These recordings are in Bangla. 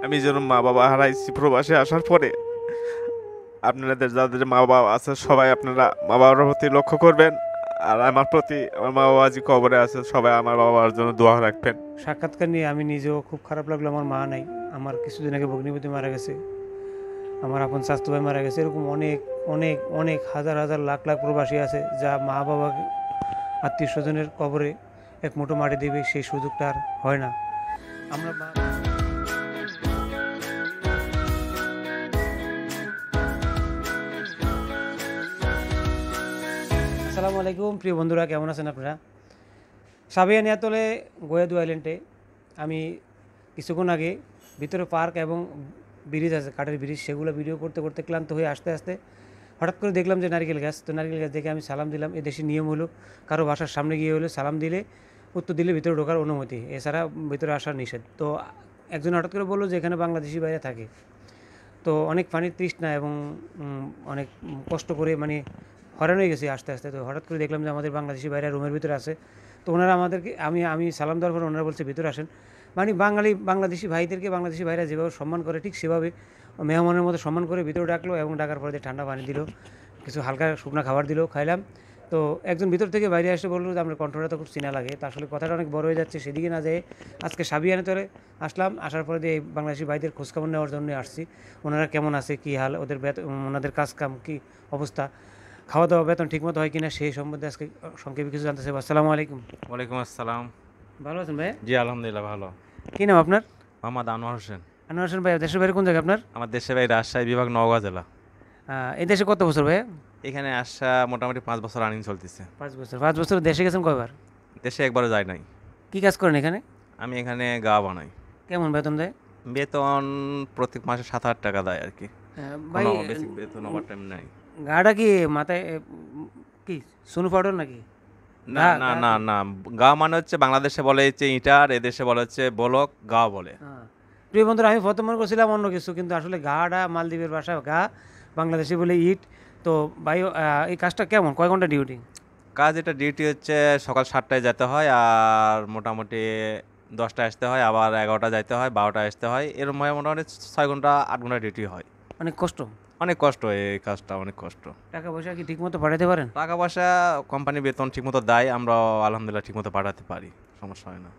আমি যেন মা বাবা হারাইছি প্রবাসে আসার পরে। আপনাদের যাদের মা বাবা আছে সবাই আপনারা মা বাবার প্রতি লক্ষ্য করবেন। আর আমার প্রতি, আমার মা বাবা আজ কবরে আছে, সবাই আমার বাবার জন্য দোয়া রাখবেন। সাক্ষাৎকার নিয়ে আমি নিজেও খুব খারাপ লাগলো। আমার মা নাই, আমার কিছুদিন আগে ভগ্নিপতি মারা গেছে, আমার আপন স্বাস্থ্য ভাই মারা গেছে। এরকম অনেক অনেক অনেক হাজার হাজার লাখ লাখ প্রবাসী আছে যা মা বাবাকে আত্মীয় স্বজনের কবরে এক মুঠো মাটি দেবে, সেই সুযোগটা আর হয় না। আমরা আসসালামু আলাইকুম প্রিয় বন্ধুরা, কেমন আছেন আপনারা? সাবিয়ানিয়াতলে গোয়াদু আইল্যান্ডে আমি কিছুক্ষণ আগে ভিতরে পার্ক এবং ব্রিজ আছে, কাঠের ব্রিজ, সেগুলো ভিডিও করতে করতে ক্লান্ত হয়ে আস্তে আস্তে হঠাৎ করে দেখলাম যে নারকেল গাছ। তো নারকেল গাছ দেখে আমি সালাম দিলাম। এদেশের নিয়ম হলো কারো বাসার সামনে গিয়ে হলো সালাম দিলে, উত্তর দিলে ভিতরে ঢোকার অনুমতি, এছাড়া ভিতরে আসার নিষেধ। তো একজন হঠাৎ করে বললো যে এখানে বাংলাদেশি বাইরে থাকে। তো অনেক পানির তৃষ্ণা এবং অনেক কষ্ট করে মানে হয়রান হয়ে গেছি আস্তে আস্তে। তো হঠাৎ করে দেখলাম যে আমাদের বাংলাদেশি বাইরে রুমের ভিতরে আছে। তো ওনারা আমাদেরকে, আমি সালাম দেওয়ার পর ওনারা বলছে ভিতরে আসেন। মানে বাংলাদেশি ভাইদেরকে বাংলাদেশি ভাইরা যেভাবে সম্মান করে ঠিক সেভাবে মেহমানের মতো সম্মান করে ভিতরে ডাকলো এবং ডাকার পরে ঠান্ডা পানি দিল, কিছু হালকা শুকনা খাবার দিল, খাইলাম। তো একজন ভিতর থেকে বাইরে এসে বললো যে আপনার কণ্ঠটা তো খুব চিনা লাগে। তা আসলে কথাটা অনেক বড় হয়ে যাচ্ছে, সেদিকে না যেয়ে আজকে সাবিয়ানিয়াতলে আসলাম। আসার পরে দিয়ে এই বাংলাদেশি ভাইদের খোঁজখবর নেওয়ার জন্য আসছি। ওনারা কেমন আছে, কী হাল, ওদের ওনাদের কাজ কাম কী অবস্থা, খাওয়া দাওয়া বেতন ঠিকমতো হয় কিনা, সেই সম্বন্ধে আজকে সংক্ষেপে কিছু জানতে চাই। আসসালামু আলাইকুম। ওয়ালাইকুম আসসালাম। ভালো আছেন ভাই? জি আলহামদুলিল্লাহ ভালো। কী নাম আপনার? মোহাম্মদ আনোয়ার হোসেন। আনোয়ার হোসেন ভাই, দেশের বাইরে কোন জায়গা আপনার? আমার দেশের বাড়ি রাজশাহী বিভাগ নওগাঁ জেলা। এই দেশে কত বছর ভাই? এখানে আসা মোটামুটি 5 বছর রানিং চলতেছে। 5 বছর। 5 বছর দেশে গেছেন কয়বার? দেশে একবারও যায় নাই। কী কাজ করেন এখানে? আমি এখানে গা বানাই। কেমন বেতন দেয়? বেতন প্রত্যেক মাসে 7-8 টাকা দেয় আর কি। ভাই কোনো বেসিক বেতন ওভার টাইম নাই। গাটা কি মাথায় কি সুনু পাউডার নাকি? না না না না, গা মানে হচ্ছে বাংলাদেশে বলে হচ্ছে ইটার, এদেশে বলে হচ্ছে বলক, গা বলে। হ্যাঁ প্রিয় বন্ধুরা, আমি প্রথম মনে করছিলাম অন্য কিছু, কিন্তু আসলে গাটা মালদ্বীপের ভাষা গা, বাংলাদেশে বলে ইট। তো ভাই এই কাজটা কেমন, কয় ঘন্টা ডিউটি? কাজ এটা ডিউটি হচ্ছে সকাল 7টায় যেতে হয়, আর মোটামুটি 10টায় আসতে হয়, আবার 11টা যাইতে হয়, 12টায় আসতে হয়, এরকম হয় মোটামুটি 6 ঘন্টা 8 ঘন্টা ডিউটি হয়। অনেক কষ্ট। অনেক কষ্ট এই কাজটা, অনেক কষ্ট। টাকা পয়সা কি ঠিকমতো পাঠাতে পারেন? টাকা পয়সা কোম্পানি বেতন ঠিকমতো দেয়, আমরা আলহামদুলিল্লাহ ঠিকমতো পাঠাতে পারি, সমস্যা হয় না।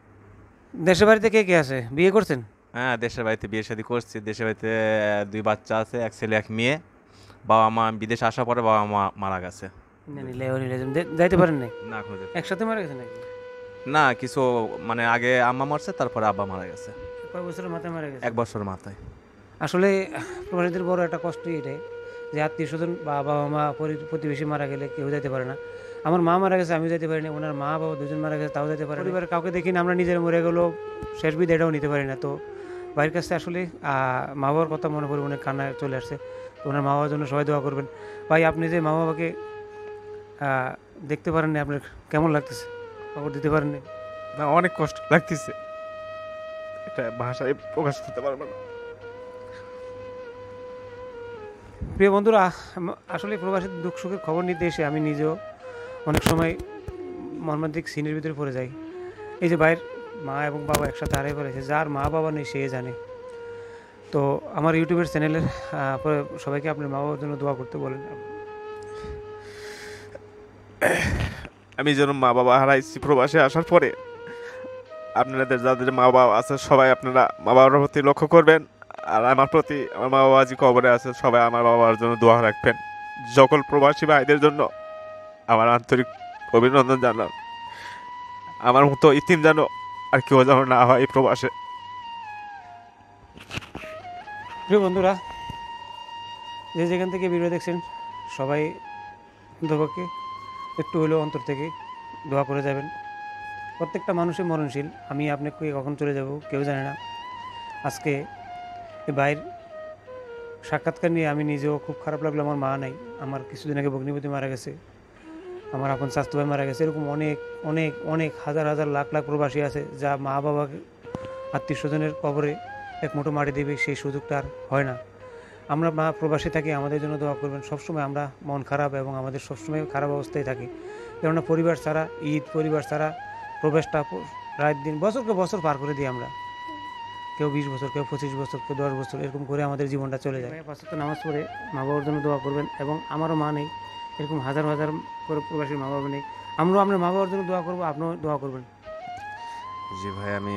দেশের বাড়িতে কে কে আছে, বিয়ে করছেন? হ্যাঁ, দেশের বাড়িতে বিয়ে শাদী করছি। দেশের বাড়িতে 2 বাচ্চা আছে, এক ছেলে এক মেয়ে। বাবা মা বিদেশে আসার পরে বাবা মা মারা গেছে। যাইতে পারেন নাই? না এখন একসাথে মারা গেছে নাকি? না, কিছু মানে আগে আম্মা মারছে, তারপরে আব্বা মারা গেছে। কয় বছরের মাথায় মারা গেছে? 1 বছর মাথায়। আসলে প্রবাসীদের বড় একটা কষ্টই এটাই যে আত্মীয় স্বজন বা বাবা মা প্রতিবেশী মারা গেলে কেউ যেতে পারে না। আমার মা মারা গেছে, আমি যেতে পারি না। ওনার মা বাবা দুজন মারা গেছে, তাও যেতে পারে না। পরিবারের কাউকে দেখি না, আমরা নিজের মরে গেলেও শেষ বিদায়টাও নিতে পারি না। তো ভাইয়ের কাছে আসলে মা বাবার কথা মনে করে অনেক কান্না চলে আসছে। তো ওনার মা বাবার জন্য সবাই দোয়া করবেন। ভাই আপনি যে মা বাবাকে দেখতে পারেননি, আপনার কেমন লাগতেছে? খবর দিতে পারেননি? না, অনেক কষ্ট লাগতেছে, এটা ভাষায় প্রকাশ করতে পারবো না। প্রিয় বন্ধুরা, আসলে প্রবাসীর দুঃখ সুখের খবর নিতে এসে আমি নিজেও অনেক সময় মর্মান্তিক সিনের ভিতরে পড়ে যাই। এই যে ভাইয়ের মা এবং বাবা একসাথে হারিয়ে ফেলেছে, যার মা বাবা নেই সে জানে। তো আমার ইউটিউবের চ্যানেলের সবাইকে আপনার মা বাবার জন্য দোয়া করতে বলেন। আমি যেন মা বাবা হারাইছি প্রবাসে আসার পরে। আপনাদের যাদের মা বাবা আছে সবাই আপনারা মা বাবার প্রতি লক্ষ্য করবেন। আর আমার প্রতি, আমার মা বাবা আজ কবরে আছে, সবাই আমার বাবার জন্য দোয়া রাখবেন। সকল প্রবাসী ভাইদের জন্য আমার আন্তরিক অভিনন্দন জানান। আমার মতো ইতিম যেন আর কেউ যেন না হয় এই প্রবাসে। প্রিয় বন্ধুরা, যে যেখান থেকে ভিডিও দেখছেন সবাই অন্তপক্ষে একটু হলেও অন্তর থেকে দোয়া করে যাবেন। প্রত্যেকটা মানুষই মরণশীল, আমি আপনাকে কখন চলে যাব কেউ জানে না। আজকে এই ভাইয়ের সাক্ষাৎকার নিয়ে আমি নিজেও খুব খারাপ লাগলো। আমার মা নাই, আমার কিছুদিন আগে ভগ্নিপতি মারা গেছে, আমার আপন স্বাস্থ্য ভাই মারা গেছে। এরকম অনেক অনেক অনেক হাজার হাজার লাখ লাখ প্রবাসী আছে যা মা বাবাকে আত্মীয় স্বজনের কবরে এক মুঠো মাটি দেবে, সেই সুযোগটা আর হয় না। আমরা মা প্রবাসী থাকি, আমাদের জন্য দোয়া করবেন। সবসময় আমরা মন খারাপ এবং আমাদের সবসময় খারাপ অবস্থায় থাকি, কেননা পরিবার ছাড়া ঈদ, পরিবার ছাড়া প্রবেশটা রাত দিন বছরকে বছর পার করে দিই আমরা। কেউ 20 বছর, কেউ 25 বছর, কেউ 10 বছর, এরকম করে আমাদের জীবনটা চলে যায়। 5 ওয়াক্ত নামাজ পড়ে মা বাবার জন্য দোয়া করবেন। এবং আমারও মা নেই, এরকম হাজার হাজার করে প্রবাসীর মা বাবা নেই। আমরাও আপনার মা বাবার জন্য দোয়া করবো, আপনিও দোয়া করবেন। জি ভাই, আমি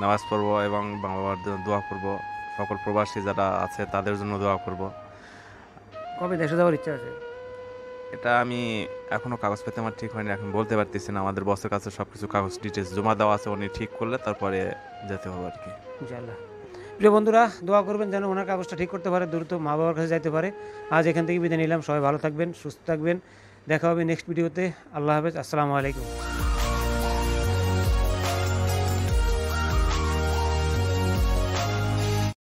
নামাজ পড়বো এবং মা বাবার জন্য দোয়া করব, সকল প্রবাসী যারা আছে তাদের জন্য দোয়া করব। কবে দেশে যাওয়ার ইচ্ছা আছে? এটা আমি এখনো কাগজ পেতে আমার ঠিক হয়নি, এখন বলতে পারতেছি না। আমাদের বসের কাছে সব কিছু কাগজ ডিটেলস জমা দেওয়া আছে, উনি ঠিক করলে তারপরে যেতে হবে আর কি। ইনশাআল্লাহ। প্রিয় বন্ধুরা, দোয়া করবেন যেন ওনার কাগজটা ঠিক করতে পারে, দ্রুত মা বাবার কাছে যাইতে পারে। আজ এখান থেকে বিদায় নিলাম। সবাই ভালো থাকবেন, সুস্থ থাকবেন। দেখা হবে নেক্সট ভিডিওতে। আল্লাহ হাফেজ, আসসালামু আলাইকুম।